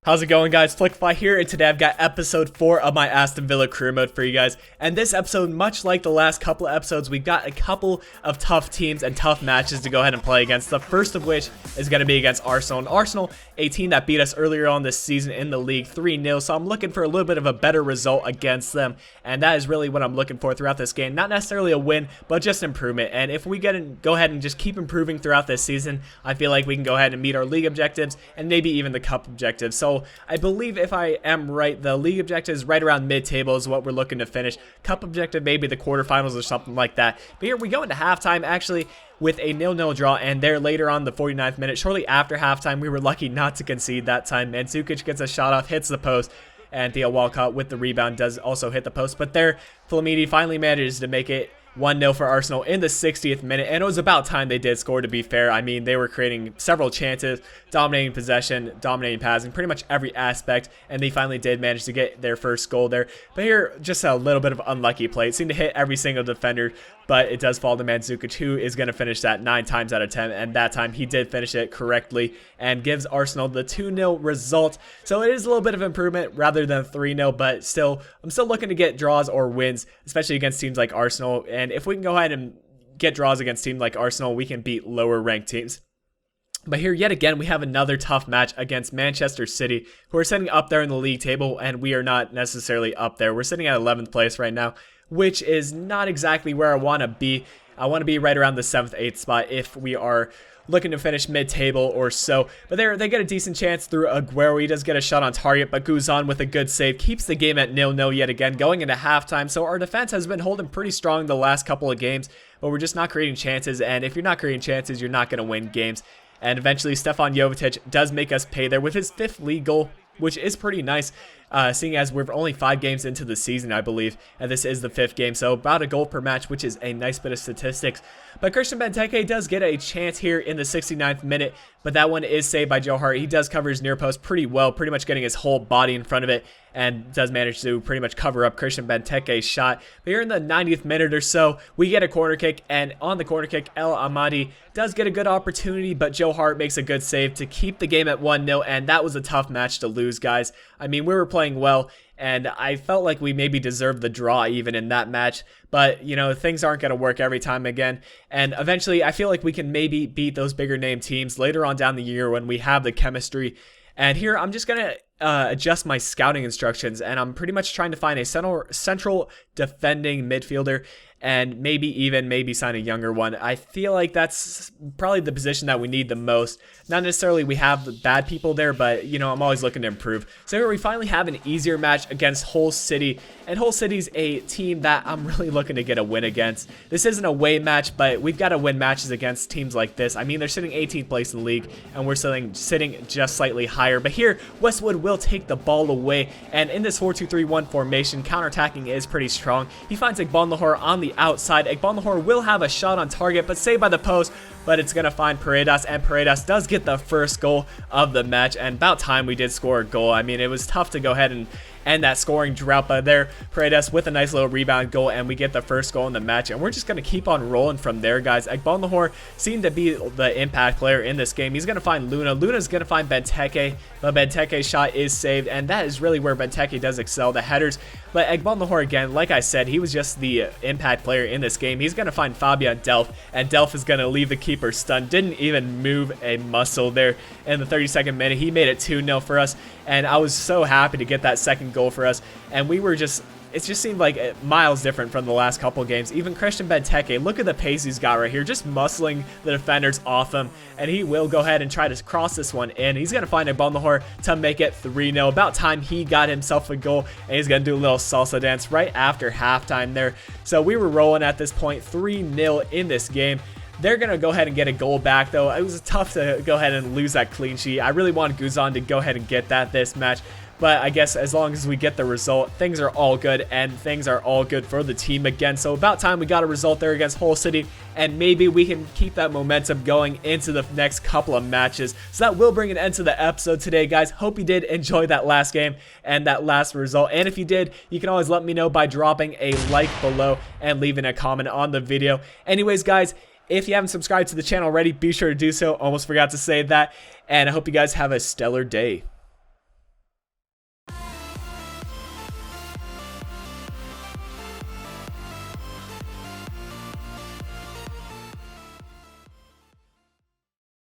How's it going, guys? Flickiify here, and today I've got episode 4 of my Aston Villa career mode for you guys. And this episode, much like the last couple of episodes, we've got a couple of tough teams and tough matches to go ahead and play against. The first of which is going to be against Arsenal. And Arsenal, a team that beat us earlier on this season in the league 3-0, so I'm looking for a little bit of a better result against them. And that is really what I'm looking for throughout this game. Not necessarily a win, but just improvement. And if we go ahead and just keep improving throughout this season, I feel like we can go ahead and meet our league objectives and maybe even the cup objectives. So I believe, if I am right, the league objective is right around mid-table is what we're looking to finish. Cup objective, maybe the quarterfinals or something like that. But here we go into halftime, actually, with a 0-0 draw, and there later on the 49th minute, shortly after halftime, we were lucky not to concede that time. Mandzukic gets a shot off, hits the post, and Theo Walcott with the rebound does also hit the post. But there, Flamini finally manages to make it 1-0 for Arsenal in the 60th minute, and it was about time they did score, to be fair. I mean, they were creating several chances, dominating possession, dominating passing, pretty much every aspect, and they finally did manage to get their first goal there. But here, just a little bit of unlucky play. It seemed to hit every single defender, but it does fall to Mandzukic, who is going to finish that 9 times out of 10, and that time he did finish it correctly and gives Arsenal the 2-0 result. So it is a little bit of improvement rather than 3-0, but still, I'm still looking to get draws or wins, especially against teams like Arsenal. And if we can go ahead and get draws against teams like Arsenal, we can beat lower ranked teams. But here, yet again, we have another tough match against Manchester City, who are sitting up there in the league table, and we are not necessarily up there. We're sitting at 11th place right now, which is not exactly where I want to be. I want to be right around the 7th, 8th spot if we are looking to finish mid-table or so. But there, they get a decent chance through Aguero. He does get a shot on target, but Guzan with a good save keeps the game at 0-0 yet again, going into halftime. So our defense has been holding pretty strong the last couple of games, but we're just not creating chances. And if you're not creating chances, you're not going to win games. And eventually, Stefan Jovetic does make us pay there with his 5th league goal, which is pretty nice, seeing as we're only 5 games into the season, I believe, and this is the 5th game, so about a goal per match, which is a nice bit of statistics. But Christian Benteke does get a chance here in the 69th minute, but that one is saved by Joe Hart. He does cover his near post pretty well, pretty much getting his whole body in front of it, and does manage to pretty much cover up Christian Benteke's shot. But here in the 90th minute or so, we get a corner kick, and on the corner kick, El Amadi does get a good opportunity, but Joe Hart makes a good save to keep the game at 1-0, and that was a tough match to lose, guys. I mean, we were playing well, and I felt like we maybe deserved the draw even in that match, but, you know, things aren't going to work every time again, and eventually I feel like we can maybe beat those bigger name teams later on down the year when we have the chemistry. And here I'm just going to adjust my scouting instructions, and I'm pretty much trying to find a central defending midfielder, and maybe sign a younger one. I feel like that's probably the position that we need the most. Not necessarily we have bad people there, but, you know, I'm always looking to improve. So here we finally have an easier match against Hull City, and Hull City's a team that I'm really looking to get a win against. This isn't a away match, but we've got to win matches against teams like this. I mean, they're sitting 18th place in the league, and we're sitting just slightly higher. But here, Westwood will take the ball away, and in this 4-2-3-1 formation, counterattacking is pretty strong. He finds Lahore on the outside. Lahore will have a shot on target, but saved by the post, but it's going to find Paredes, and Paredes does get the first goal of the match, and about time we did score a goal. I mean, it was tough to go ahead and end that scoring drought, but there, Paredes with a nice little rebound goal, and we get the first goal in the match, and we're just going to keep on rolling from there, guys. Lahore seemed to be the impact player in this game. He's going to find Luna. Luna's going to find Benteke, but Benteke's shot is saved, and that is really where Benteke does excel, the headers. But Lahore, again, like I said, he was just the impact player in this game. He's going to find Fabian Delph, and Delph is going to leave the keeper stunned. Didn't even move a muscle there in the 32nd minute. He made it 2-0 for us, and I was so happy to get that second goal for us. And we were just, it just seemed like miles different from the last couple games. Even Christian Benteke, look at the pace he's got right here, just muscling the defenders off him, and he will go ahead and try to cross this one in. He's going to find Lahore to make it 3-0. About time he got himself a goal, and he's going to do a little salsa dance right after halftime there. So we were rolling at this point, 3-0 in this game. They're going to go ahead and get a goal back, though. It was tough to go ahead and lose that clean sheet. I really wanted Guzan to go ahead and get that this match. But I guess as long as we get the result, things are all good, and things are all good for the team again. So about time we got a result there against Hull City, and maybe we can keep that momentum going into the next couple of matches. So that will bring an end to the episode today, guys. Hope you did enjoy that last game and that last result. And if you did, you can always let me know by dropping a like below and leaving a comment on the video. Anyways, guys, if you haven't subscribed to the channel already, be sure to do so. Almost forgot to say that. And I hope you guys have a stellar day.